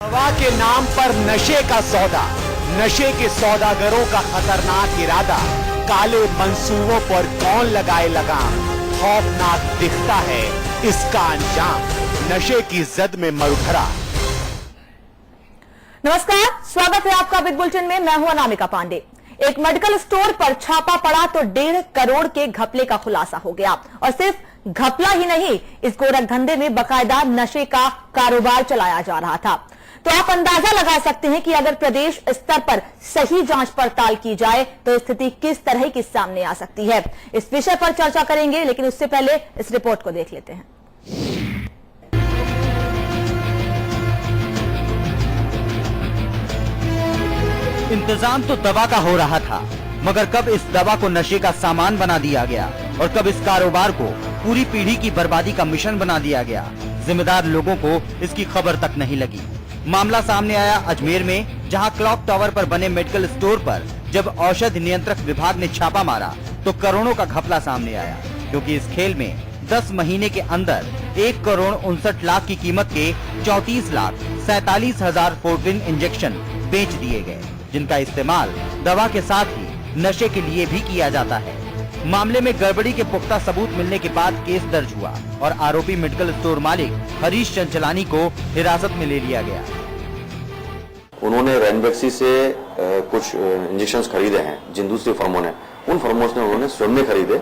दवा के नाम पर नशे का सौदा, नशे के सौदागरों का खतरनाक इरादा, काले मंसूबों पर कौन लगाए लगाम, खौफनाक दिखता है इसका अंजाम, नशे की जद में मरुधरा। नमस्कार, स्वागत है आपका बिग बुलेटिन में। मैं हूं अनामिका पांडे। एक मेडिकल स्टोर पर छापा पड़ा तो 1.5 करोड़ के घपले का खुलासा हो गया। और सिर्फ घपला ही नहीं, इस गोरख धंधे में बकायदा नशे का कारोबार चलाया जा रहा था। तो आप अंदाजा लगा सकते हैं कि अगर प्रदेश स्तर पर सही जांच पड़ताल की जाए तो स्थिति किस तरह की सामने आ सकती है। इस विषय पर चर्चा करेंगे, लेकिन उससे पहले इस रिपोर्ट को देख लेते हैं। इंतजाम तो दवा का हो रहा था, मगर कब इस दवा को नशे का सामान बना दिया गया और कब इस कारोबार को पूरी पीढ़ी की बर्बादी का मिशन बना दिया गया, जिम्मेदार लोगों को इसकी खबर तक नहीं लगी। मामला सामने आया अजमेर में, जहां क्लॉक टावर पर बने मेडिकल स्टोर पर जब औषध नियंत्रक विभाग ने छापा मारा तो करोड़ों का घपला सामने आया, क्योंकि इस खेल में 10 महीने के अंदर 1 करोड़ 59 लाख की कीमत के 34,47,000 फोर्टिन इंजेक्शन बेच दिए गए, जिनका इस्तेमाल दवा के साथ ही नशे के लिए भी किया जाता है। मामले में गड़बड़ी के पुख्ता सबूत मिलने के बाद केस दर्ज हुआ और आरोपी मेडिकल स्टोर मालिक हरीश चंचलानी को हिरासत में ले लिया गया। उन्होंने रैनबैक्सी से कुछ इंजेक्शंस खरीदे हैं जिन दूसरी फर्मों ने, उन फर्मों ने उन्होंने स्वयं में खरीदे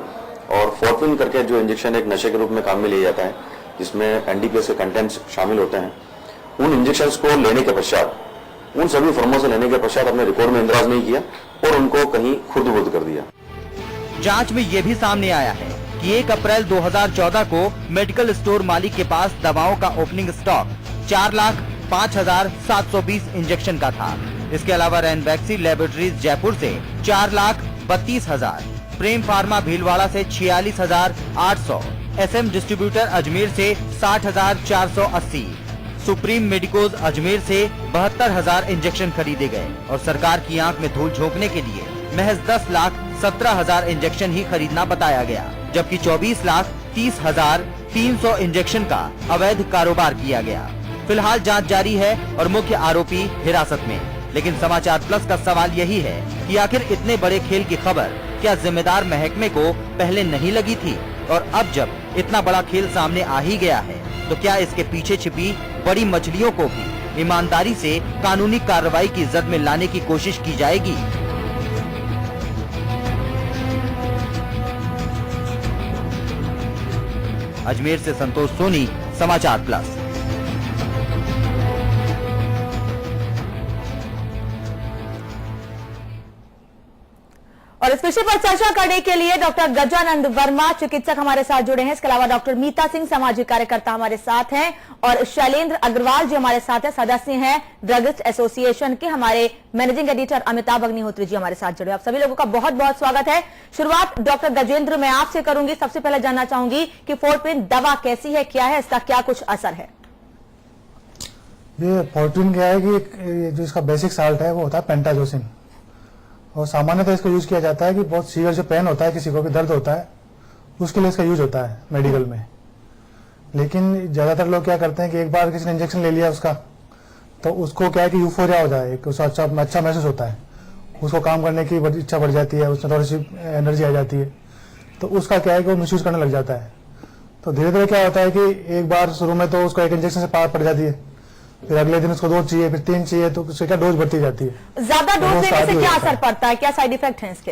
और फोर्टिन करके जो इंजेक्शन एक नशे के रूप में काम में लिया जाता है, जिसमें एनडीपीएस के कंटेंट्स शामिल होते हैं, उन इंजेक्शंस को लेने के पश्चात, उन सभी फर्मों से लेने के पश्चात अपने रिकॉर्ड में इंदराज नहीं किया और उनको कहीं खुर्द-बुर्द कर दिया। जांच में ये भी सामने आया है कि 1 अप्रैल 2014 को मेडिकल स्टोर मालिक के पास दवाओं का ओपनिंग स्टॉक 4,05,720 इंजेक्शन का था। इसके अलावा रैनबैक्सी लैबोरेटरीज जयपुर से 4,32,000, प्रेम फार्मा भीलवाड़ा से 46,800, SM डिस्ट्रीब्यूटर अजमेर से 60,480, सुप्रीम मेडिकोज अजमेर से 72,000 इंजेक्शन खरीदे गए और सरकार की आंख में धूल झोंकने के लिए महज 10,17,000 इंजेक्शन ही खरीदना बताया गया, जबकि 24,30,300 इंजेक्शन का अवैध कारोबार किया गया। फिलहाल जांच जारी है और मुख्य आरोपी हिरासत में। लेकिन समाचार प्लस का सवाल यही है कि आखिर इतने बड़े खेल की खबर क्या जिम्मेदार महकमे को पहले नहीं लगी थी, और अब जब इतना बड़ा खेल सामने आ ही गया है तो क्या इसके पीछे छिपी बड़ी मछलियों को भी ईमानदारी से कानूनी कार्रवाई की जद में लाने की कोशिश की जाएगी। अजमेर से संतोष सोनी, समाचार प्लस। और इस विषय पर चर्चा करने के लिए डॉक्टर गजानंद वर्मा चिकित्सक हमारे साथ जुड़े हैं। इसके अलावा डॉक्टर मीता सिंह सामाजिक कार्यकर्ता हमारे साथ हैं और शैलेंद्र अग्रवाल जी हमारे साथ हैं, सदस्य हैं ड्रगिस्ट एसोसिएशन के। हमारे मैनेजिंग एडिटर अमिताभ अग्निहोत्री जी हमारे साथ जुड़े। आप सभी लोगों का बहुत बहुत स्वागत है। शुरुआत डॉक्टर गजेंद्र मैं आपसे करूंगी। सबसे पहले जानना चाहूंगी कि फोर्टिन दवा कैसी है, क्या है, इसका क्या कुछ असर है? ये फोर्टिन क्या है कि जो इसका बेसिक साल्ट है वो होता है पेंटाजोसिन, और सामान्यतः इसको यूज किया जाता है कि बहुत सीवियर जो पेन होता है, किसी को भी दर्द होता है, उसके लिए इसका यूज होता है मेडिकल में। लेकिन ज्यादातर लोग क्या करते हैं कि एक बार किसी ने इंजेक्शन ले लिया उसका, तो उसको क्या है कि यूफोरिया हो जाए, उसको अच्छा महसूस होता है, उसको काम करने की इच्छा बढ़ जाती है, उसमें थोड़ी सी एनर्जी आ जाती है, तो उसका क्या है कि वो मिसयूज करने लग जाता है। तो धीरे धीरे क्या होता है कि एक बार शुरू में तो उसको एक इंजेक्शन से पार पड़ जाती है, फिर अगले दिन उसको 2 चाहिए, फिर 3 चाहिए, तो उससे क्या डोज बढ़ती जाती है। ज्यादा डोज लेने से क्या असर पड़ता है, क्या साइड इफेक्ट है इसके?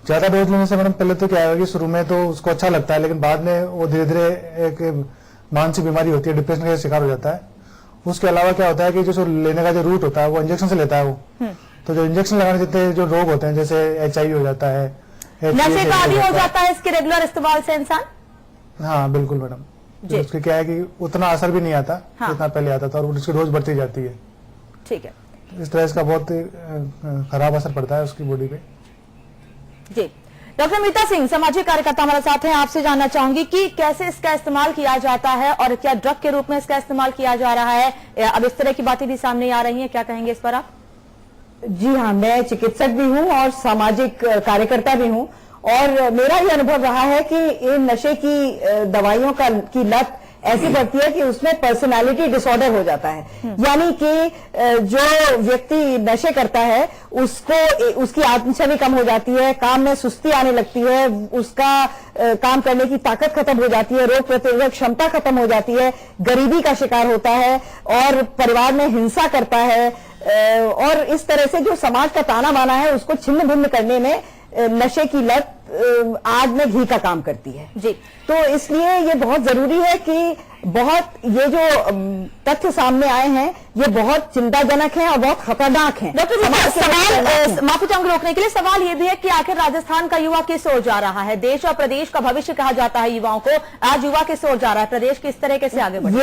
ज्यादा डोज लेने से मैडम पहले तो क्या है कि शुरू में तो उसको अच्छा लगता है, लेकिन बाद में वो धीरे धीरे एक मानसिक बीमारी होती है, डिप्रेशन का शिकार हो जाता है। उसके अलावा क्या होता है कि जो लेने का जो रूट होता है वो इंजेक्शन से लेता है वो, तो जो इंजेक्शन लगाने जितने जो रोग होते हैं, जैसे HIV हो जाता है, नशे का आदी हो जाता है इसके रेगुलर इस्तेमाल से इंसान। हाँ बिल्कुल मैडम, तो उसके क्या है कि उतना असर भी नहीं आता जितना पहले आता था, और उसकी डोज बढ़ती जाती है। ठीक है, इस तरह इसका बहुत खराब असर पड़ता है उसकी बॉडी पे। जी डॉक्टर मीता सिंह सामाजिक कार्यकर्ता हमारे साथ हैं। आपसे जानना चाहूंगी कि कैसे इसका इस्तेमाल किया जाता है और क्या ड्रग के रूप में इसका इस्तेमाल किया जा रहा है? अब इस तरह की बातें भी सामने आ रही हैं, क्या कहेंगे इस पर आप? जी हाँ, मैं चिकित्सक भी हूँ और सामाजिक कार्यकर्ता भी हूँ, और मेरा ये अनुभव रहा है कि इन नशे की दवाइयों की लत ऐसी पड़ती है कि उसमें पर्सनालिटी डिसऑर्डर हो जाता है। यानी कि जो व्यक्ति नशे करता है उसकी आत्मछवि कम हो जाती है, काम में सुस्ती आने लगती है, उसका काम करने की ताकत खत्म हो जाती है, रोग प्रतिरोधक क्षमता खत्म हो जाती है, गरीबी का शिकार होता है और परिवार में हिंसा करता है, और इस तरह से जो समाज का ताना बाना है उसको छिन्न भिन्न करने में नशे की लत आग में घी का काम करती है जी। तो इसलिए ये बहुत जरूरी है कि ये जो तथ्य सामने आए हैं ये बहुत चिंताजनक हैं और बहुत खतरनाक हैं। डॉक्टर जी, सवाल माफी चाहूंगी रोकने के लिए, सवाल ये भी है कि आखिर राजस्थान का युवा किस ओर जा रहा है? देश और प्रदेश का भविष्य कहा जाता है युवाओं को, आज युवा किस ओर जा रहा है? प्रदेश किस तरीके से आगे बढ़े?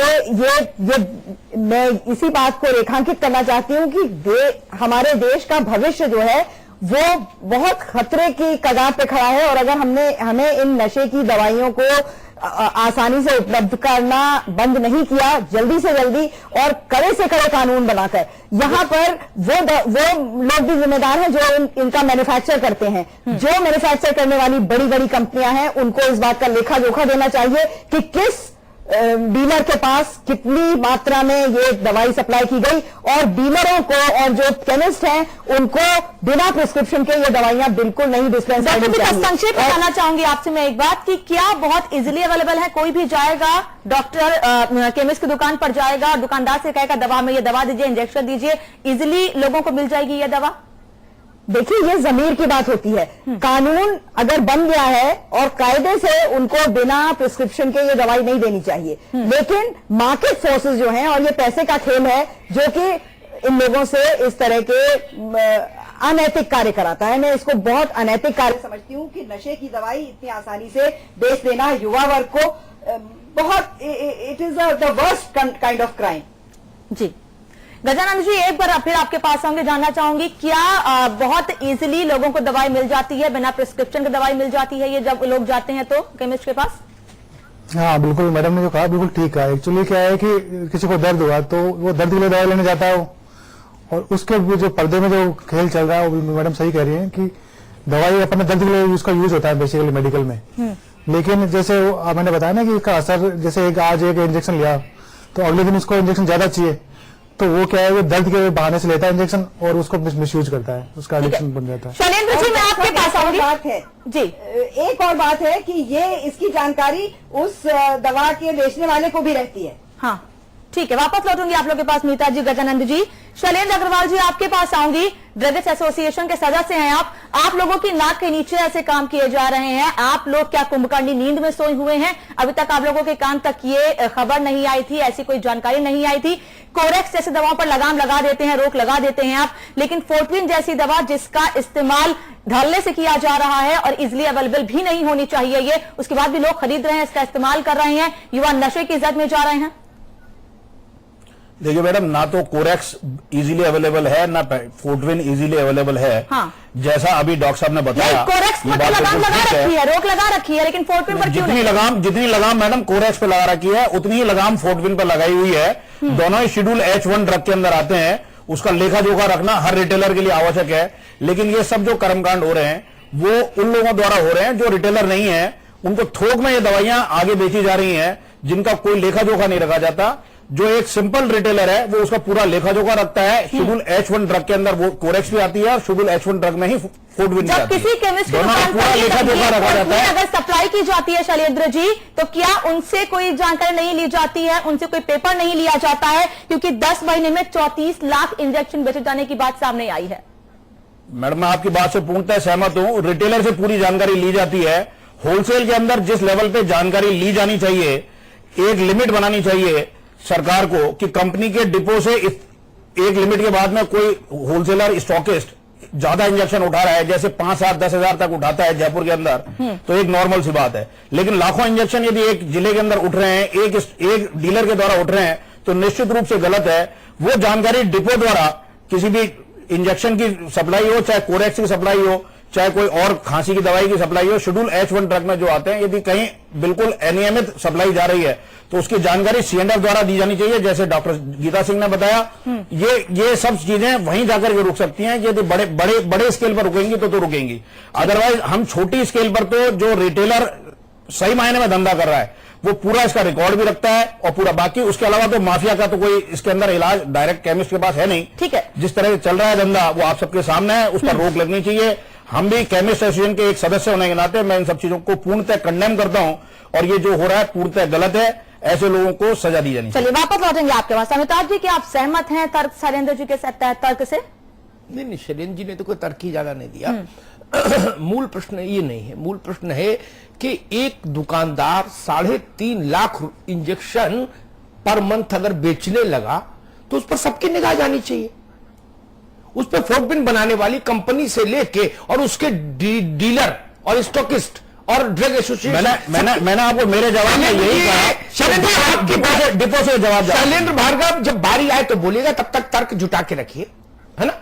ये मैं इसी बात को रेखांकित करना चाहती हूँ कि हमारे देश का भविष्य जो है वो बहुत खतरे की कगार पे खड़ा है, और अगर हमें इन नशे की दवाइयों को आसानी से उपलब्ध करना बंद नहीं किया जल्दी से जल्दी और कड़े से कड़े कानून बनाकर, यहाँ पर वो लोग भी जिम्मेदार हैं जो इनका मैन्युफैक्चर करते हैं। जो मैन्युफैक्चर करने वाली बड़ी बड़ी कंपनियां हैं उनको इस बात का लेखा जोखा देना चाहिए कि किस डीलर के पास कितनी मात्रा में ये दवाई सप्लाई की गई, और डीलरों को और जो केमिस्ट हैं उनको बिना प्रिस्क्रिप्शन के ये दवाइयां बिल्कुल नहीं डिस्पेंस करनी चाहिए। संक्षेप में कहना चाहूंगी आपसे मैं एक बात कि क्या बहुत इजीली अवेलेबल है? कोई भी जाएगा डॉक्टर केमिस्ट की दुकान पर जाएगा, दुकानदार से कहेगा दवा में ये दवा दीजिए, इंजेक्शन दीजिए, इजीली लोगों को मिल जाएगी ये दवा? देखिए ये जमीर की बात होती है। कानून अगर बन गया है और कायदे से उनको बिना प्रिस्क्रिप्शन के ये दवाई नहीं देनी चाहिए, लेकिन मार्केट फोर्सेस जो हैं और ये पैसे का खेल है जो कि इन लोगों से इस तरह के अनैतिक कार्य कराता है। मैं इसको बहुत अनैतिक कार्य समझती हूँ कि नशे की दवाई इतनी आसानी से बेच देना युवा वर्ग को बहुत, it is the worst kind of crime. जी गजानंद जी, एक बार फिर आपके पास आऊंगे, जानना चाहूंगी क्या बहुत इजीली लोगों को दवाई मिल जाती है, बिना प्रिस्क्रिप्शन की दवाई मिल जाती है ये जब लोग जाते हैं तो केमिस्ट के पास? हाँ बिल्कुल, मैडम ने जो कहा बिल्कुल ठीक है। एक्चुअली क्या है कि किसी को दर्द हुआ तो वो दर्द के लिए दवाई लेने जाता है, और उसके जो पर्दे में जो खेल चल रहा है वो मैडम सही कह रही है कि दवाई अपने दर्द के लिए उसका यूज होता है बेसिकली मेडिकल में, लेकिन जैसे मैंने बताया ना कि इसका असर, जैसे आज एक इंजेक्शन लिया तो अगले दिन उसको इंजेक्शन ज्यादा चाहिए, तो वो क्या है वो दर्द के बहाने से लेता है इंजेक्शन और उसको मिसयूज करता है, उसका एडिक्शन बन जाता है। शैलेंद्र जी, मैं आपके पास आऊंगी। बात है जी, एक और बात है कि ये इसकी जानकारी उस दवा के बेचने वाले को भी रहती है। हाँ ठीक है, वापस लौटूंगी आप लोग के पास मीता जी, गजानंद जी। शैलेंद्र अग्रवाल जी, आपके पास आऊंगी। ड्रग्स एसोसिएशन के सदस्य हैं आप लोगों की नाक के नीचे ऐसे काम किए जा रहे हैं। आप लोग क्या कुंभकर्णी नींद में सोए हुए हैं? अभी तक आप लोगों के कान तक ये खबर नहीं आई थी, ऐसी कोई जानकारी नहीं आई थी। कोरेक्स जैसी दवाओं पर लगाम लगा देते हैं, रोक लगा देते हैं आप, लेकिन फोर्टविन जैसी दवा जिसका इस्तेमाल ढलने से किया जा रहा है और इजिली अवेलेबल भी नहीं होनी चाहिए ये, उसके बाद भी लोग खरीद रहे हैं, इसका इस्तेमाल कर रहे हैं, युवा नशे की जद में जा रहे हैं। देखिए मैडम, ना तो कोरेक्स इजीली अवेलेबल है ना फोर्टविन इजीली अवेलेबल है। हाँ। जैसा अभी डॉक्टर साहब ने बताया, कोरेक्स पर तो लगाम लगा रखी है, रोक लगा रखी है, लेकिन फोर्टविन पर क्यों नहीं? जितनी लगाम मैडम कोरेक्स पे लगा रखी है उतनी ही लगाम फोर्टविन पर लगाई हुई है। दोनों ही शेड्यूल H1 ड्रग के अंदर आते हैं, उसका लेखा जोखा रखना हर रिटेलर के लिए आवश्यक है। लेकिन ये सब जो कर्मकांड हो रहे हैं वो उन लोगों द्वारा हो रहे हैं जो रिटेलर नहीं है, उनको थोक में ये दवाइयां आगे बेची जा रही हैं जिनका कोई लेखा जोखा नहीं रखा जाता। जो एक सिंपल रिटेलर है वो उसका पूरा लेखा जोखा रखता है। शेड्यूल H1 ड्रग के अंदर वो कोरेक्स भी आती है और शेड्यूल H1 ड्रग में ही फोर्टविन भी आती है। किसी केमिस्ट की दुकान पूरा लेखा जोखा रखा जाता है। अगर सप्लाई की जाती है शैलेंद्र जी, तो क्या उनसे कोई जानकारी नहीं ली जाती है, उनसे कोई पेपर नहीं लिया जाता है? क्योंकि 10 महीने में 34 लाख इंजेक्शन बेचे जाने की बात सामने आई है। मैडम मैं आपकी बात से पूर्णतः सहमत हूं। रिटेलर से पूरी जानकारी ली जाती है। होलसेल के अंदर जिस लेवल पे जानकारी ली जानी चाहिए, एक लिमिट बनानी चाहिए सरकार को कि कंपनी के डिपो से एक लिमिट के बाद में कोई होलसेलर स्टॉकिस्ट ज्यादा इंजेक्शन उठा रहा है, जैसे 5, 7, 10 हजार तक उठाता है जयपुर के अंदर, तो एक नॉर्मल सी बात है। लेकिन लाखों इंजेक्शन यदि एक जिले के अंदर उठ रहे हैं, एक डीलर के द्वारा उठ रहे हैं, तो निश्चित रूप से गलत है। वो जानकारी डिपो द्वारा किसी भी इंजेक्शन की सप्लाई हो, चाहे कोरेक्स की सप्लाई हो, चाहे कोई और खांसी की दवाई की सप्लाई हो, शेड्यूल H1 ड्रग में जो आते हैं, यदि कहीं बिल्कुल अनियमित सप्लाई जा रही है तो उसकी जानकारी C&F द्वारा दी जानी चाहिए। जैसे डॉक्टर गीता सिंह ने बताया, ये सब चीजें वहीं जाकर के रुक सकती हैं। यदि बड़े स्केल पर रुकेंगी तो रुकेंगी। अदरवाइज हम छोटी स्केल पर तो जो रिटेलर सही मायने में धंधा कर रहा है वो पूरा इसका रिकॉर्ड भी रखता है और पूरा बाकी उसके अलावा तो माफिया का तो कोई इसके अंदर इलाज डायरेक्ट केमिस्ट के पास है नहीं। ठीक है, जिस तरह से चल रहा है धंधा वो आप सबके सामने है, उस पर रोक लगनी चाहिए। हम भी केमिस्ट एसोसिएशन के एक सदस्य होने के नाते मैं इन सब चीजों को पूर्णतः कंडेम करता हूं और ये जो हो रहा है पूर्णतः गलत है। ऐसे लोगों को सजा दी जानी चाहिए। चलिए वापस लौटेंगे आपके पास। अमिताभ जी, क्या आप सहमत हैं तर्क शैलेंद्र जी के तर्क से? नहीं, शैलेंद्र जी ने तो कोई तर्क ही ज्यादा नहीं दिया। मूल प्रश्न ये नहीं है, मूल प्रश्न है कि एक दुकानदार 3.5 लाख इंजेक्शन पर मंथ अगर बेचने लगा तो उस पर सबकी निगाह जानी चाहिए। उस पर फोर्टबिन बनाने वाली कंपनी से लेके और उसके डीलर और स्टॉकिस्ट और ड्रग एसोसिएशन। मैंने आपको मेरे जवाब में यही कहा। डिपो से जवाब। शैलेंद्र भार्गव, जब बारी आए तो बोलिएगा, तब तक तर्क जुटा के रखिए, है ना?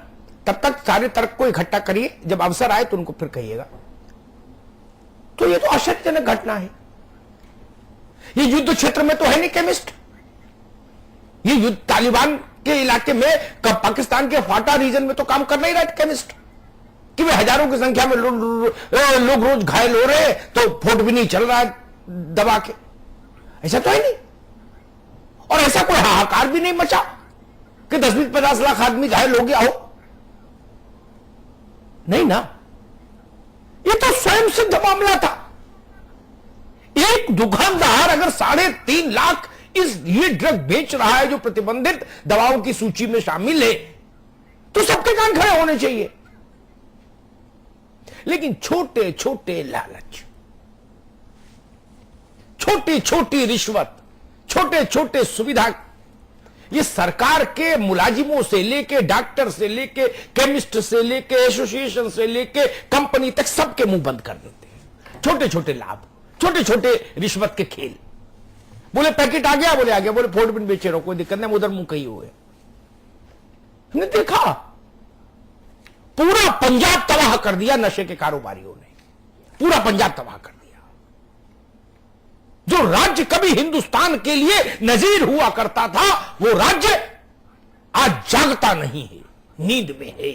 तब तक सारे तर्क को इकट्ठा करिए, जब अवसर आए तो उनको फिर कहिएगा। तो ये तो आश्चर्यजनक घटना है। ये युद्ध क्षेत्र में तो है नहीं केमिस्ट। ये युद्ध तालिबान के इलाके में, पाकिस्तान के फाटा रीजन में तो काम कर नहीं रहा केमिस्ट कि वे हजारों की संख्या में लोग रोज घायल हो रहे हैं तो फोर्ट भी नहीं चल रहा है दबा के। ऐसा तो है नहीं। और ऐसा कोई हाहाकार भी नहीं मचा कि 10-20-50 लाख आदमी घायल हो गया हो। नहीं ना, ये तो स्वयं सिद्ध मामला था। एक दुकानदार अगर 3.5 लाख ये ड्रग बेच रहा है जो प्रतिबंधित दवाओं की सूची में शामिल है, तो सबके कान खड़े होने चाहिए। लेकिन छोटे छोटे लालच, छोटी छोटी रिश्वत, छोटे छोटे सुविधा, ये सरकार के मुलाजिमों से लेके, डॉक्टर से लेके, केमिस्ट से लेके, एसोसिएशन से लेके कंपनी तक सबके मुंह बंद कर देते हैं। छोटे छोटे लाभ, छोटे छोटे रिश्वत के खेल। बोले पैकेट आ गया, बोले आ गया, बोले फोर्टबिन बेचे रहो, कोई दिक्कत नहीं, उधर मुंह कही हुए। हमने देखा पूरा पंजाब तबाह कर दिया नशे के कारोबारियों ने, पूरा पंजाब तबाह कर दिया। जो राज्य कभी हिंदुस्तान के लिए नजीर हुआ करता था, वो राज्य आज जागता नहीं है, नींद में है।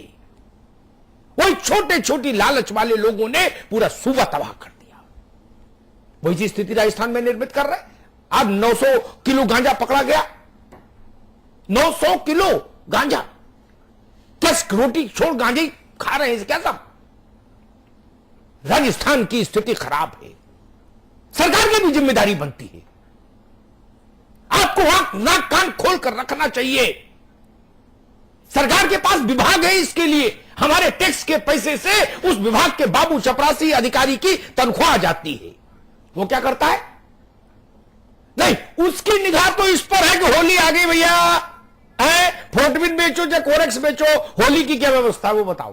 वही छोटे छोटी लालच वाले लोगों ने पूरा सूबा तबाह कर दिया। वही चीज स्थिति राजस्थान में निर्मित कर रहे। आज 900 किलो गांजा पकड़ा गया। 900 किलो गांजा। बस रोटी छोड़ गांजे खा रहे हैं क्या सब? राजस्थान की स्थिति खराब है। सरकार की भी जिम्मेदारी बनती है। आपको वहां नाक कान खोल कर रखना चाहिए। सरकार के पास विभाग है इसके लिए। हमारे टैक्स के पैसे से उस विभाग के बाबू चपरासी अधिकारी की तनख्वाह जाती है। वो क्या करता है? नहीं, उसकी निगाह तो इस पर है कि होली आ गई भैया, फोर्टबिन बेचो या कोरेक्स बेचो, होली की क्या व्यवस्था वो बताओ।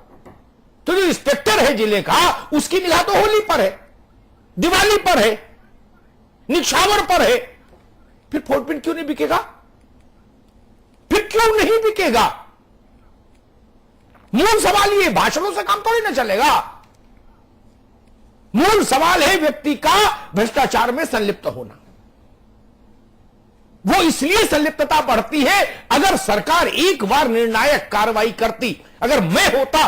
तो जो इंस्पेक्टर है जिले का, उसकी निगाह तो होली पर है, दिवाली पर है, निछावर पर है। फिर फोर्टबिन क्यों नहीं बिकेगा? फिर क्यों नहीं बिकेगा? मूल सवाल ये, भाषणों से काम थोड़ी ना चलेगा। मूल सवाल है व्यक्ति का भ्रष्टाचार में संलिप्त होना। वो इसलिए संलिप्तता बढ़ती है, अगर सरकार एक बार निर्णायक कार्रवाई करती, अगर मैं होता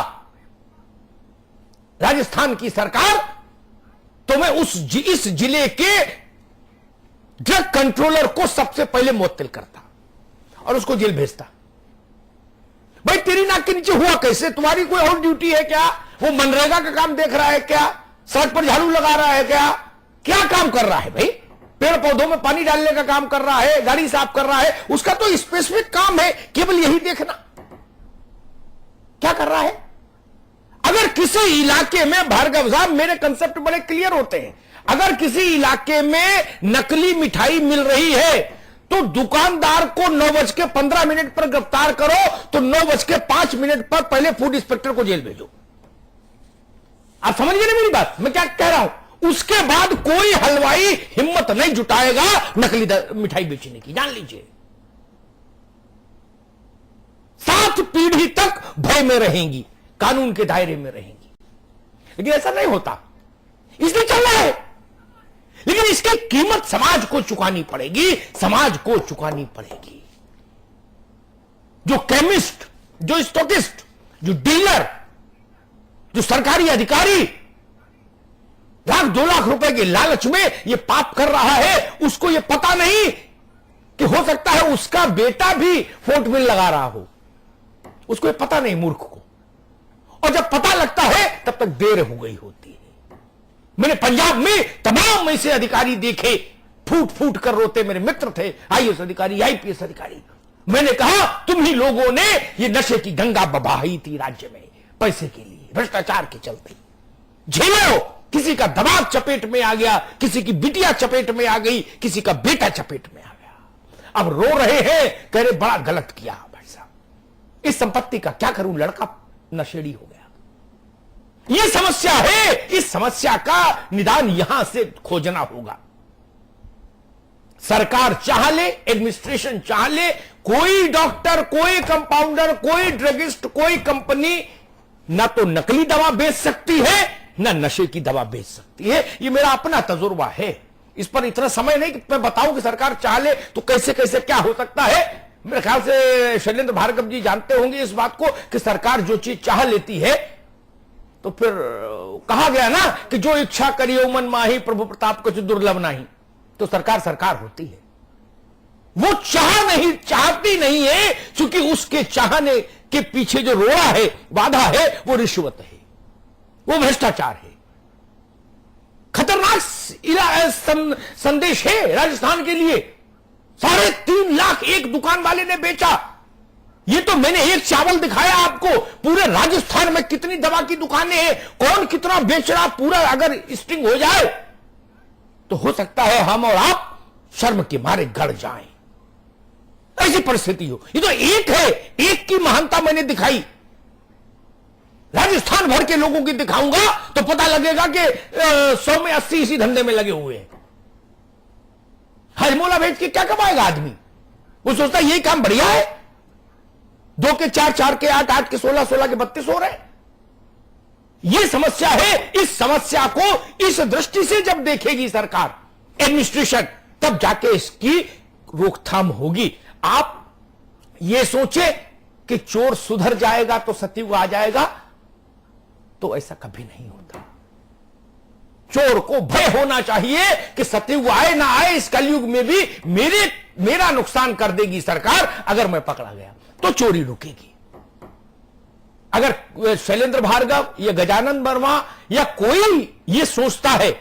राजस्थान की सरकार, तो मैं इस जिले के ड्रग कंट्रोलर को सबसे पहले मुअत्तल करता और उसको जेल भेजता। भाई तेरी नाक के नीचे हुआ कैसे? तुम्हारी कोई और ड्यूटी है क्या? वो मनरेगा का काम देख रहा है क्या? सड़क पर झाड़ू लगा रहा है क्या? क्या काम कर रहा है भाई? पेड़ पौधों में पानी डालने का काम कर रहा है, गाड़ी साफ कर रहा है, उसका तो स्पेसिफिक काम है, केवल यही देखना। क्या कर रहा है? अगर किसी इलाके में, भार्गव साहब मेरे कंसेप्ट बड़े क्लियर होते हैं, अगर किसी इलाके में नकली मिठाई मिल रही है तो दुकानदार को 9:15 पर गिरफ्तार करो, तो 9:05 पर पहले फूड इंस्पेक्टर को जेल भेजो। आप समझ गए ना मेरी बात? मैं क्या कह रहा हूं? उसके बाद कोई हलवाई हिम्मत नहीं जुटाएगा नकली मिठाई बेचने की, जान लीजिए। 7 पीढ़ी तक भय में रहेंगी, कानून के दायरे में रहेंगी। लेकिन ऐसा नहीं होता, इसलिए चल रहा है। लेकिन इसकी कीमत समाज को चुकानी पड़ेगी, समाज को चुकानी पड़ेगी। जो केमिस्ट, जो स्टॉकिस्ट, जो डीलर, जो सरकारी अधिकारी, लाख 2 लाख रुपए के लालच में ये पाप कर रहा है, उसको ये पता नहीं कि हो सकता है उसका बेटा भी फोर्ट मिल लगा रहा हो, उसको ये पता नहीं मूर्ख को। और जब पता लगता है तब तक देर हो गई होती है। मैंने पंजाब में तमाम ऐसे अधिकारी देखे, फूट फूट कर रोते, मेरे मित्र थे आईएएस अधिकारी, आईपीएस अधिकारी। मैंने कहा तुम ही लोगों ने ये नशे की गंगा बहाई थी राज्य में पैसे के लिए, भ्रष्टाचार के चलते। झेलो, किसी का दबाव चपेट में आ गया, किसी की बिटिया चपेट में आ गई, किसी का बेटा चपेट में आ गया। अब रो रहे हैं, कह रहे बड़ा गलत किया भाई साहब, इस संपत्ति का क्या करूं, लड़का नशेड़ी हो गया। यह समस्या है, इस समस्या का निदान यहां से खोजना होगा। सरकार चाह ले, एडमिनिस्ट्रेशन चाह ले, कोई डॉक्टर, कोई कंपाउंडर, कोई ड्रगिस्ट, कोई कंपनी ना तो नकली दवा बेच सकती है ना नशे की दवा बेच सकती है। ये मेरा अपना तजुर्बा है, इस पर इतना समय नहीं कि मैं बताऊं कि सरकार चाह ले तो कैसे कैसे क्या हो सकता है। मेरे ख्याल से शैलेंद्र भार्गव जी जानते होंगे इस बात को कि सरकार जो चीज चाह लेती है तो फिर कहा गया ना कि जो इच्छा करियो मन माही प्रभु प्रताप कुछ दुर्लभ नहीं, तो सरकार सरकार होती है। वो चाहती नहीं है, क्योंकि उसके चाहने के पीछे जो रोड़ा है, बाधा है, वो रिश्वत है, वो भ्रष्टाचार है। खतरनाक संदेश है राजस्थान के लिए। 3.5 लाख एक दुकान वाले ने बेचा। ये तो मैंने एक चावल दिखाया आपको, पूरे राजस्थान में कितनी दवा की दुकानें हैं, कौन कितना बेच रहा, पूरा अगर स्टिंग हो जाए तो हो सकता है हम और आप शर्म के मारे गड़ जाएं। ऐसी परिस्थिति हो। ये तो एक है, एक की महानता मैंने दिखाई, राजस्थान भर के लोगों की दिखाऊंगा तो पता लगेगा कि 100 में 80 इसी धंधे में लगे हुए हैं। हजमोला बेच के क्या कमाएगा आदमी? वो सोचता है यही काम बढ़िया है, 2 के 4, 4 के 8, 8 के 16, 16 के 32 हो रहे। यह समस्या है। इस समस्या को इस दृष्टि से जब देखेगी सरकार, एडमिनिस्ट्रेशन, तब जाके इसकी रोकथाम होगी। आप ये सोचे कि चोर सुधर जाएगा तो सतयुग आ जाएगा, तो ऐसा कभी नहीं होता। चोर को भय होना चाहिए कि सतयुग आए ना आए, इस कलयुग में भी मेरा नुकसान कर देगी सरकार। अगर मैं पकड़ा गया तो चोरी रुकेगी। अगर शैलेंद्र भार्गव या गजानन वर्मा या कोई ये सोचता है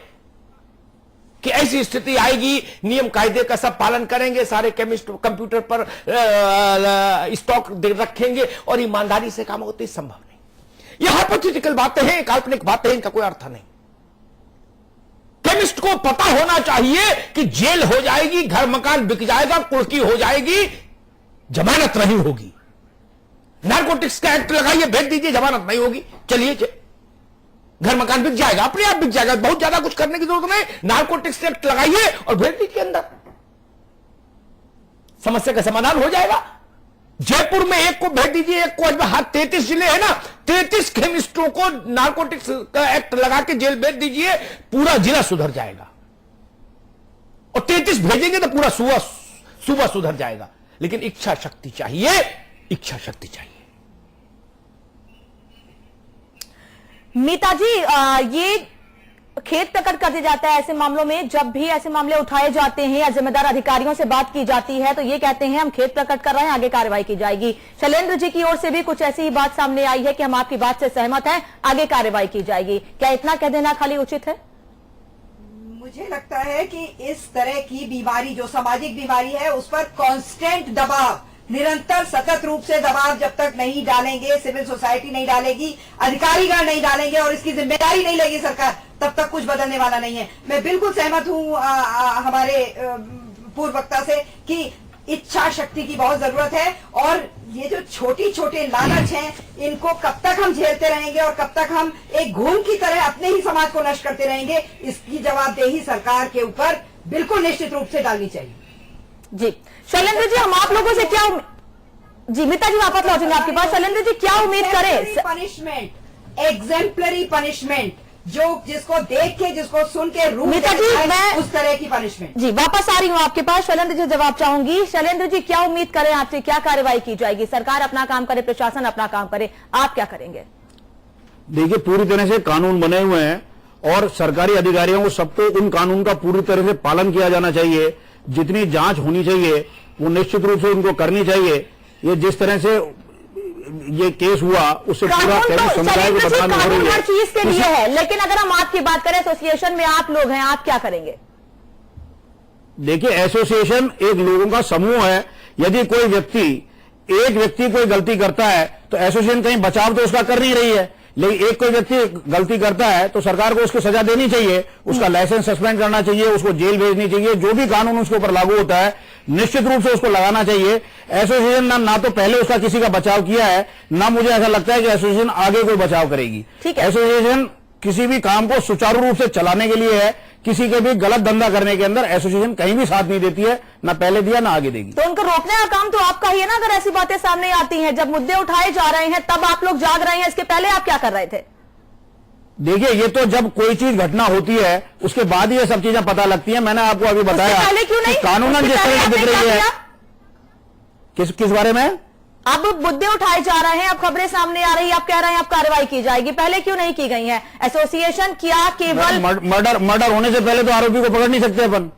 कि ऐसी स्थिति आएगी, नियम कायदे का सब पालन करेंगे, सारे केमिस्ट कंप्यूटर पर स्टॉक रखेंगे और ईमानदारी से काम होते, संभव नहीं। यह हाइपोथेटिकल बातें हैं, काल्पनिक बातें हैं, इनका कोई अर्थ नहीं। केमिस्ट को पता होना चाहिए कि जेल हो जाएगी, घर मकान बिक जाएगा, कुर्की हो जाएगी, जमानत नहीं होगी। नारकोटिक्स का एक्ट लगाइए, भेज दीजिए, जमानत नहीं होगी, चलिए घर मकान बिक जाएगा, अपने आप बिक जाएगा, बहुत ज्यादा कुछ करने की जरूरत नहीं। नारकोटिक्स एक्ट लगाइए और भेज दीजिए अंदर, समस्या का समाधान हो जाएगा। जयपुर में एक को भेज दीजिए, एक को, हाथ 33 जिले है ना, 33 केमिस्टों को नारकोटिक्स का एक्ट लगा के जेल भेज दीजिए, पूरा जिला सुधर जाएगा। और 33 भेजेंगे तो पूरा सुबह सुधर जाएगा। लेकिन इच्छा शक्ति चाहिए, इच्छा शक्ति चाहिए। मीता जी, ये खेद प्रकट कर दिया जाता है ऐसे मामलों में, जब भी ऐसे मामले उठाए जाते हैं या जिम्मेदार अधिकारियों से बात की जाती है तो ये कहते हैं हम खेद प्रकट कर रहे हैं, आगे कार्रवाई की जाएगी। शैलेंद्र जी की ओर से भी कुछ ऐसी ही बात सामने आई है कि हम आपकी बात से सहमत हैं, आगे कार्रवाई की जाएगी। क्या इतना कह देना खाली उचित है? मुझे लगता है कि इस तरह की बीमारी, जो सामाजिक बीमारी है, उस पर कांस्टेंट दबाव, निरंतर सतत रूप से दबाव जब तक नहीं डालेंगे, सिविल सोसाइटी नहीं डालेगी, अधिकारीगण नहीं डालेंगे और इसकी जिम्मेदारी नहीं लेगी सरकार, तब तक कुछ बदलने वाला नहीं है। मैं बिल्कुल सहमत हूं हमारे पूर्व वक्ता से कि इच्छा शक्ति की बहुत जरूरत है। और ये जो छोटी छोटे लालच हैं, इनको कब तक हम झेलते रहेंगे और कब तक हम एक घूम की तरह अपने ही समाज को नष्ट करते रहेंगे, इसकी जवाबदेही सरकार के ऊपर बिल्कुल निश्चित रूप से डालनी चाहिए। जी शैलेंद्र जी, हम आप लोगों से क्या जी मीता जी वापस लौटेंगे आपके पास। शैलेंद्र जी, क्या उम्मीद करें? पनिशमेंट, एग्जेम्पलरी पनिशमेंट, जो जिसको देख के, जिसको सुन के रूह मीता जी, मैं उस तरह की पनिशमेंट। जी वापस आ रही हूँ आपके पास। शैलेंद्र जी जवाब चाहूंगी। शैलेंद्र जी, क्या उम्मीद करें आपसे, क्या कार्रवाई की जाएगी? सरकार अपना काम करे, प्रशासन अपना काम करे, आप क्या करेंगे? देखिए, पूरी तरह से कानून बने हुए हैं और सरकारी अधिकारियों को सबको उन कानून का पूरी तरह से पालन किया जाना चाहिए। जितनी जांच होनी चाहिए वो निश्चित रूप से उनको करनी चाहिए। ये जिस तरह से ये केस हुआ उससे पूरा समुदाय को बदनामी हो रही है। हर चीज के लिए है, लेकिन अगर हम आपकी बात करें, एसोसिएशन में आप लोग हैं, आप क्या करेंगे? देखिए, एसोसिएशन एक लोगों का समूह है। यदि कोई व्यक्ति, एक व्यक्ति कोई गलती करता है तो एसोसिएशन कहीं बचाव तो उसका कर नहीं रही है, लेकिन एक कोई व्यक्ति गलती करता है तो सरकार को उसको सजा देनी चाहिए, उसका लाइसेंस सस्पेंड करना चाहिए, उसको जेल भेजनी चाहिए। जो भी कानून उसके ऊपर लागू होता है निश्चित रूप से उसको लगाना चाहिए। एसोसिएशन ना तो पहले उसका किसी का बचाव किया है, ना मुझे ऐसा लगता है कि एसोसिएशन आगे कोई बचाव करेगी। एसोसिएशन किसी भी काम को सुचारू रूप से चलाने के लिए है। किसी के भी गलत धंधा करने के अंदर एसोसिएशन कहीं भी साथ नहीं देती है, ना पहले दिया ना आगे देगी। तो उनको रोकने का काम तो आपका ही है ना, अगर ऐसी बातें सामने आती हैं, जब मुद्दे उठाए जा रहे हैं तब आप लोग जाग रहे हैं, इसके पहले आप क्या कर रहे थे? देखिए, ये तो जब कोई चीज घटना होती है उसके बाद ही ये सब चीजें पता लगती हैं। मैंने आपको अभी बताया कि कानूनन जिस तरह से दिख रही है। किस बारे में? अब मुद्दे उठाए जा रहे हैं, अब खबरें सामने आ रही है, आप कह रहे हैं अब कार्रवाई की जाएगी, पहले क्यों नहीं की गई है? एसोसिएशन क्या केवल मर्डर होने से पहले तो आरोपी को पकड़ नहीं सकते अपन।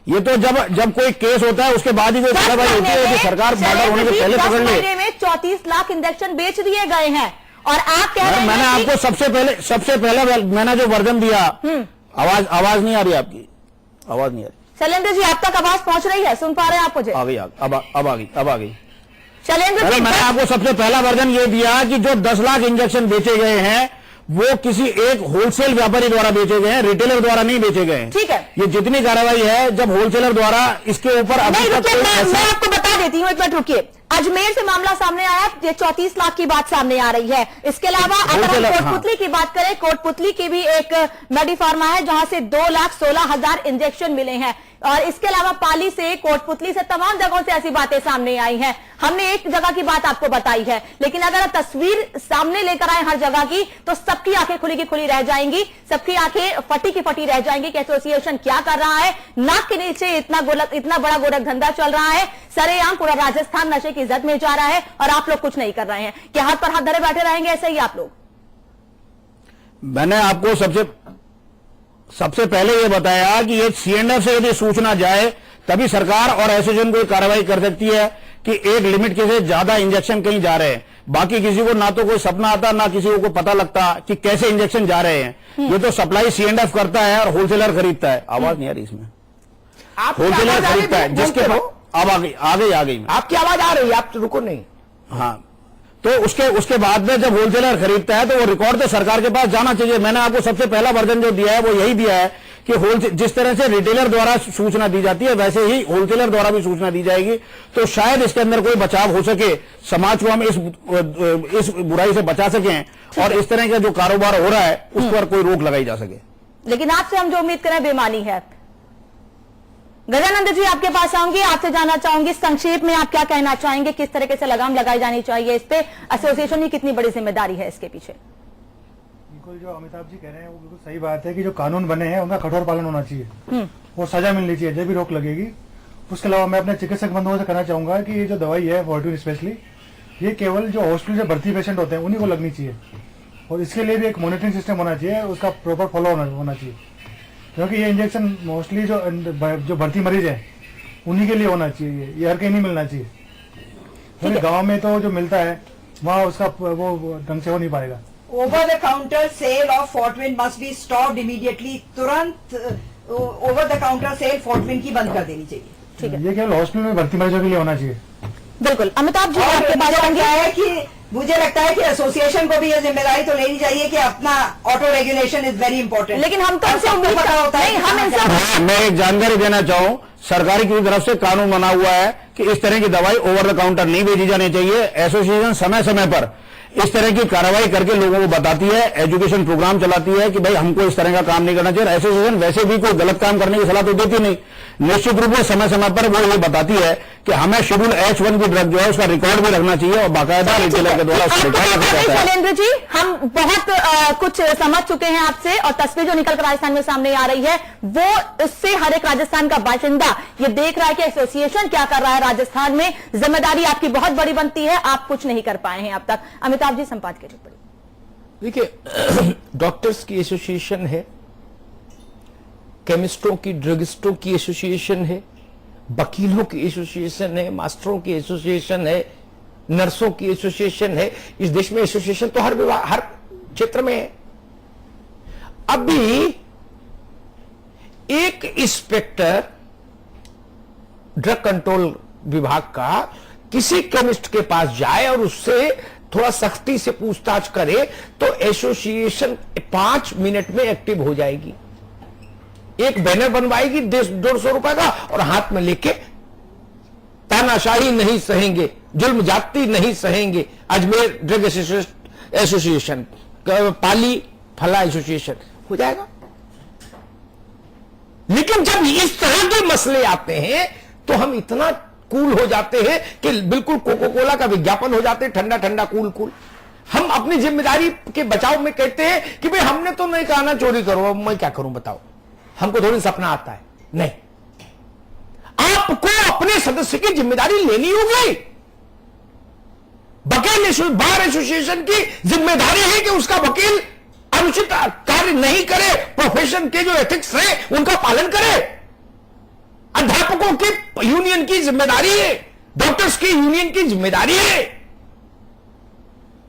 ये तो जब कोई केस होता है उसके बाद ही कोई कार्रवाई होती है कि सरकार मर्डर होने से पहले पकड़ ले। 10 महीने में 34 लाख इंजेक्शन बेच दिए गए हैं और आप कह रहे हैं। मैंने आपको सबसे पहले मैंने जो वर्जन दिया, आवाज नहीं आ रही आपकी, आवाज नहीं आ रही। शैलेंद्र जी, आप तक आवाज पहुंच रही है? सुन पा रहे हैं आप मुझे? आ गई, अब आ गई। शैलेंद्र जी, मैंने आपको सबसे पहला वर्जन ये दिया कि जो 10 लाख इंजेक्शन बेचे गए हैं वो किसी एक होलसेल व्यापारी द्वारा बेचे गए हैं, रिटेलर द्वारा नहीं बेचे गए हैं। ठीक है, ये जितनी कार्रवाई है जब होलसेलर द्वारा इसके ऊपर अभी तक मैं आपको बता देती हूँ, एक मिनट रुकिए। अजमेर से मामला सामने आया, ये 34 लाख की बात सामने आ रही है। इसके अलावा अगर हम कोटपुतली की बात करें, कोटपुतली की भी एक मेडिफार्मा है जहां से 2,16,000 इंजेक्शन मिले हैं। और इसके अलावा पाली से, कोटपुतली से, तमाम जगहों से ऐसी बातें सामने आई हैं। हमने एक जगह की बात आपको बताई है, लेकिन अगर तस्वीर सामने लेकर आए हर जगह की तो सबकी आंखें खुली की खुली रह जाएंगी, सबकी आंखें फटी की फटी रह जाएंगी कि एसोसिएशन क्या कर रहा है। नाक के नीचे इतना बड़ा गोरख धंधा चल रहा है, सरेआम पूरा राजस्थान नशे की जद में जा रहा है और आप लोग कुछ नहीं कर रहे हैं। क्या हाथ पर हाथ धरे बैठे रहेंगे ऐसे ही आप लोग? मैंने आपको सबसे पहले ये बताया कि ये C&F से यदि सूचना जाए तभी सरकार और एसोसिएशन कोई कार्रवाई कर सकती है कि एक लिमिट के से ज्यादा इंजेक्शन कहीं जा रहे हैं। बाकी किसी को ना तो कोई सपना आता, ना किसी को पता लगता कि कैसे इंजेक्शन जा रहे हैं। ये तो सप्लाई C&F करता है और होलसेलर खरीदता है। आवाज नहीं आ रही इसमें, होलसेलर खरीदता है जिसके अब आ गई आपकी आवाज आ रही है, आप रुको नहीं। हाँ, तो उसके बाद में जब होलसेलर खरीदता है तो वो रिकॉर्ड तो सरकार के पास जाना चाहिए। मैंने आपको सबसे पहला वर्जन जो दिया है वो यही दिया है कि जिस तरह से रिटेलर द्वारा सूचना दी जाती है वैसे ही होलसेलर द्वारा भी सूचना दी जाएगी, तो शायद इसके अंदर कोई बचाव हो सके, समाज को हम इस बुराई से बचा सकें और इस तरह का जो कारोबार हो रहा है उस पर कोई रोक लगाई जा सके। लेकिन आपसे हम जो उम्मीद करें बेमानी है। गजानंद जी, आपके पास आऊंगी, आपसे जानना चाहूंगी संक्षेप में आप क्या कहना चाहेंगे, किस तरीके से लगाम लगाई जानी चाहिए इस पे? एसोसिएशन की कितनी बड़ी जिम्मेदारी है इसके पीछे? बिल्कुल, जो अमिताभ जी कह रहे हैं वो बिल्कुल सही बात है कि जो कानून बने हैं उनका कठोर पालन होना चाहिए और सजा मिलनी चाहिए जब भी रोक लगेगी। उसके अलावा मैं अपने चिकित्सक बंधुओं से कहना चाहूंगा कि ये जो दवाई है फॉर्टिन स्पेशली, ये केवल जो हॉस्पिटल से भर्ती पेशेंट होते हैं उन्हीं को लगनी चाहिए और इसके लिए भी एक मॉनिटरिंग सिस्टम होना चाहिए, उसका प्रॉपर फॉलो होना चाहिए, क्योंकि ये इंजेक्शन मोस्टली जो भर्ती मरीज है उन्हीं के लिए होना चाहिए, ये हर कहीं नहीं मिलना चाहिए। क्योंकि गांव में तो जो मिलता है वहाँ उसका वो ढंग से हो नहीं पाएगा। Over the counter sale of Fortwin must be stopped immediately, तुरंत over the counter sale Fortwin की बंद कर देनी चाहिए। ठीक है, ये केवल हॉस्पिटल में भर्ती मरीजों के लिए होना चाहिए। बिल्कुल। अमिताभ जी, आपके पास मुझे लगता है कि एसोसिएशन को भी ये जिम्मेदारी तो लेनी चाहिए कि अपना auto regulation is very important. लेकिन हम तो उनसे उम्मीद पता होता है, हम इनसे मैं एक जानकारी देना चाहूं, सरकारी की तरफ से कानून बना हुआ है कि इस तरह की दवाई ओवर द काउंटर नहीं भेजी जानी चाहिए। एसोसिएशन समय समय पर इस तरह की कार्रवाई करके लोगों को बताती है, एजुकेशन प्रोग्राम चलाती है कि भाई हमको इस तरह का काम नहीं करना चाहिए। एसोसिएशन वैसे भी कोई गलत काम करने की सलाह तो देती नहीं, निश्चित रूप से समय समय पर वो ये बताती है कि हमें शेड्यूल H1 की ड्रग जो है उसका रिकॉर्ड भी रखना चाहिए और बाकायदा रिटेलर के द्वारा उसका रिकॉर्ड रखा जाता है। शैलेंद्र जी, हम बहुत कुछ समझ चुके हैं आपसे और तस्वीर जो निकलकर राजस्थान में सामने आ रही है वो उससे हर एक राजस्थान का बाशिंदा ये देख रहा है कि एसोसिएशन क्या कर रहा है राजस्थान में। जिम्मेदारी आपकी बहुत बड़ी बनती है, आप कुछ नहीं कर पाए हैं अब तक। अमिताभ जी, संपादकीय टिप्पणी। देखिए, डॉक्टर्स की एसोसिएशन है, केमिस्टों की, ड्रगिस्टों की एसोसिएशन है, वकीलों की एसोसिएशन है, मास्टरों की एसोसिएशन है, नर्सों की एसोसिएशन है। इस देश में एसोसिएशन तो हर विभाग, हर क्षेत्र में है। अभी एक इंस्पेक्टर ड्रग कंट्रोल विभाग का किसी केमिस्ट के पास जाए और उससे थोड़ा सख्ती से पूछताछ करे तो एसोसिएशन 5 मिनट में एक्टिव हो जाएगी। एक बैनर बनवाएगी 150 रुपए का और हाथ में लेके, तानाशाही नहीं सहेंगे, जुल्म जाती नहीं सहेंगे, अजमेर ड्रग एसोसिएशन, पाली फला एसोसिएशन हो जाएगा। लेकिन जब इस तरह के मसले आते हैं तो हम इतना कूल हो जाते हैं कि बिल्कुल कोको कोला का विज्ञापन हो जाते हैं, ठंडा ठंडा कूल कूल। हम अपनी जिम्मेदारी के बचाव में कहते हैं कि भाई हमने तो नहीं कहा ना चोरी करो, अब मैं क्या करूं बताओ, हमको थोड़ी सपना आता है। नहीं, आपको अपने सदस्य की जिम्मेदारी लेनी होगी। वकील बार एसोसिएशन की जिम्मेदारी है कि उसका वकील अनुचित कार्य नहीं करे, प्रोफेशन के जो एथिक्स है उनका पालन करे। अध्यापकों की यूनियन की जिम्मेदारी है, डॉक्टर्स की यूनियन की जिम्मेदारी है।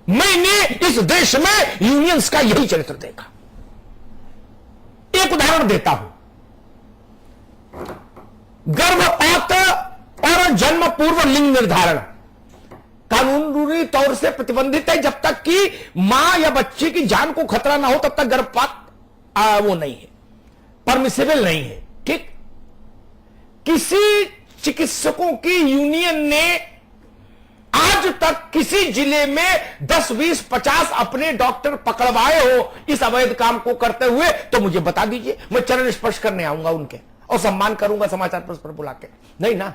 मैंने इस देश में यूनियंस का यही चरित्र देखा। एक उदाहरण देता हूं, गर्भपात और जन्म पूर्व लिंग निर्धारण कानूनी तौर से प्रतिबंधित है। जब तक कि मां या बच्चे की जान को खतरा ना हो तब तक गर्भपात वो नहीं है, परमिसेबल नहीं है। ठीक, किसी चिकित्सकों की यूनियन ने आज तक किसी जिले में 10, 20, 50 अपने डॉक्टर पकड़वाए हो इस अवैध काम को करते हुए तो मुझे बता दीजिए, मैं चरण स्पर्श करने आऊंगा उनके और सम्मान करूंगा समाचार पत्र पर बुला के। नहीं ना,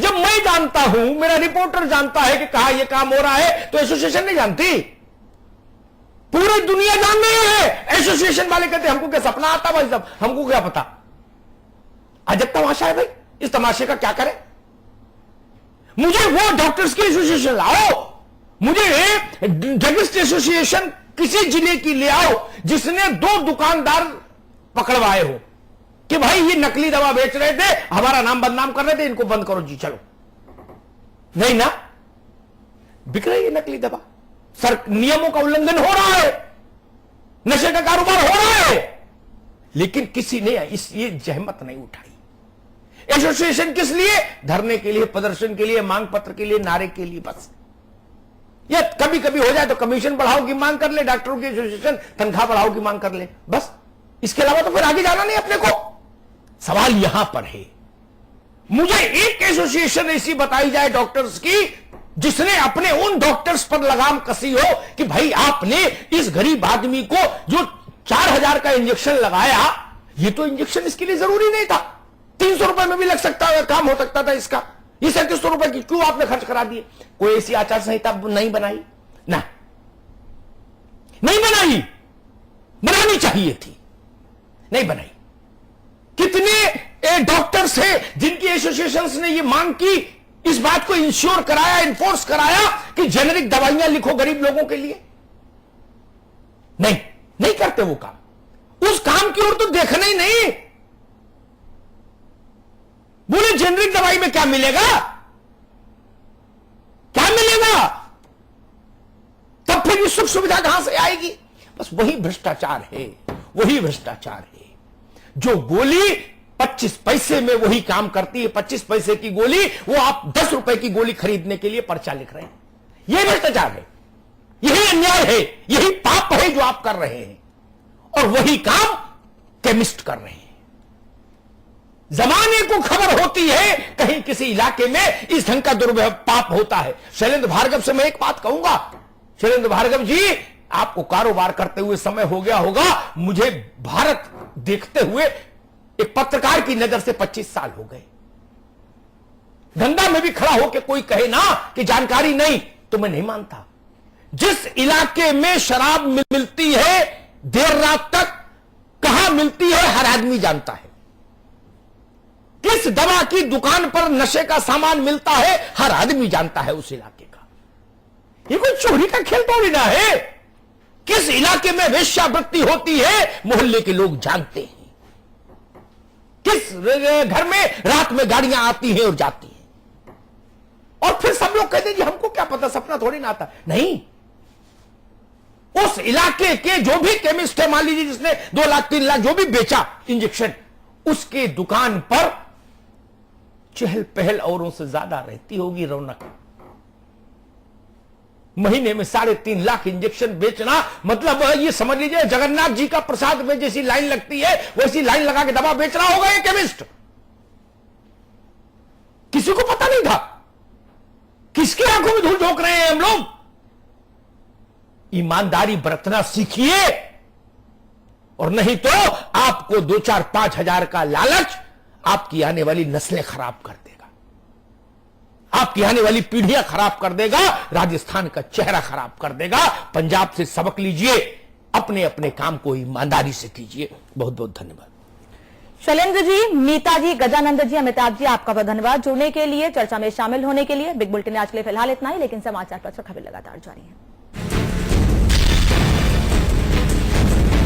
जब मैं जानता हूं, मेरा रिपोर्टर जानता है कि कहां यह काम हो रहा है, तो एसोसिएशन नहीं जानती, पूरी दुनिया जान रही है। एसोसिएशन वाले कहते हमको क्या सपना आता भाई साहब, हमको क्या पता। अजब तमाशा है भाई, इस तमाशे का क्या करें। मुझे वो डॉक्टर्स की एसोसिएशन लाओ, मुझे ड्रगिस्ट एसोसिएशन किसी जिले की ले आओ जिसने 2 दुकानदार पकड़वाए हो कि भाई ये नकली दवा बेच रहे थे, हमारा नाम बदनाम कर रहे थे, इनको बंद करो जी, चलो। नहीं ना, बिक रही है नकली दवा, नियमों का उल्लंघन हो रहा है, नशे का कारोबार हो रहा है, लेकिन किसी ने ये जहमत नहीं उठाई। एसोसिएशन किस लिए? धरने के लिए, प्रदर्शन के लिए, मांग पत्र के लिए, नारे के लिए बस। ये कभी कभी हो जाए तो कमीशन बढ़ाओ की मांग कर ले, डॉक्टरों की एसोसिएशन तनख्वाह बढ़ाओ की मांग कर ले, बस। इसके अलावा तो फिर आगे जाना नहीं अपने को। सवाल यहां पर है, मुझे एक एसोसिएशन ऐसी बताई जाए डॉक्टर्स की जिसने अपने उन डॉक्टर्स पर लगाम कसी हो कि भाई आपने इस गरीब आदमी को जो 4000 का इंजेक्शन लगाया, ये तो इंजेक्शन इसके लिए जरूरी नहीं था, 300 रुपए में भी लग सकता है, काम हो सकता था इसका, ये 3700 रुपए की क्यों आपने खर्च करा दिए? कोई ऐसी आचार संहिता नहीं बनाई ना, नहीं बनाई, बनानी चाहिए थी, नहीं बनाई। कितने डॉक्टर्स हैं जिनकी एसोसिएशंस ने ये मांग की, इस बात को इंश्योर कराया, इन्फोर्स कराया कि जेनेरिक दवाइयां लिखो गरीब लोगों के लिए। नहीं करते वो काम, उस काम की ओर तो देखना ही नहीं। बोले जेनेरिक दवाई में क्या मिलेगा, क्या मिलेगा, तब फिर सुख सुविधा कहां से आएगी? बस वही भ्रष्टाचार है, वही भ्रष्टाचार है। जो गोली 25 पैसे में वही काम करती है, 25 पैसे की गोली वो आप 10 रुपए की गोली खरीदने के लिए पर्चा लिख रहे हैं। यह भ्रष्टाचार है, यही अन्याय है, यही पाप है जो आप कर रहे हैं, और वही काम केमिस्ट कर रहे हैं। जमाने को खबर होती है कहीं किसी इलाके में इस ढंग का पाप होता है। शैलेंद्र भार्गव से मैं एक बात कहूंगा, शैलेंद्र भार्गव जी, आपको कारोबार करते हुए समय हो गया होगा, मुझे भारत देखते हुए एक पत्रकार की नजर से 25 साल हो गए। धंधा में भी खड़ा होकर कोई कहे ना कि जानकारी नहीं, तो मैं नहीं मानता। जिस इलाके में शराब मिलती है देर रात तक, कहां मिलती है हर आदमी जानता है। किस दवा की दुकान पर नशे का सामान मिलता है हर आदमी जानता है उस इलाके का। ये कोई चोरी का खेल थोड़ी ना है। किस इलाके में वेश्यावृत्ति होती है मोहल्ले के लोग जानते हैं। किस घर में रात में गाड़ियां आती हैं और जाती हैं, और फिर सब लोग कहते हैं जी हमको क्या पता, सपना थोड़ी ना आता। नहीं, उस इलाके के जो भी केमिस्ट है, मान लीजिए जिसने 2 लाख 3 लाख जो भी बेचा इंजेक्शन, उसके दुकान पर चहल पहल औरों से ज्यादा रहती होगी, रौनक। महीने में 3.5 लाख इंजेक्शन बेचना मतलब ये समझ लीजिए जगन्नाथ जी का प्रसाद में जैसी लाइन लगती है वैसी लाइन लगा के दवा बेच रहा होगा ये केमिस्ट। किसी को पता नहीं था। किसकी आंखों में धूल झोंक रहे हैं हम लोग। ईमानदारी बरतना सीखिए, और नहीं तो आपको 2, 4, 5 हजार का लालच आपकी आने वाली नस्लें खराब कर देगा, आपकी आने वाली पीढ़ियां खराब कर देगा, राजस्थान का चेहरा खराब कर देगा। पंजाब से सबक लीजिए, अपने अपने काम को ईमानदारी से कीजिए। बहुत बहुत धन्यवाद। शैलेंद्र जी, मीता जी, गजानंद जी, अमिताभ जी, आपका बहुत धन्यवाद जुड़ने के लिए, चर्चा में शामिल होने के लिए। बिग बुलेटिन आज के लिए फिलहाल इतना ही, लेकिन समाचार पत्र खबर लगातार जारी है।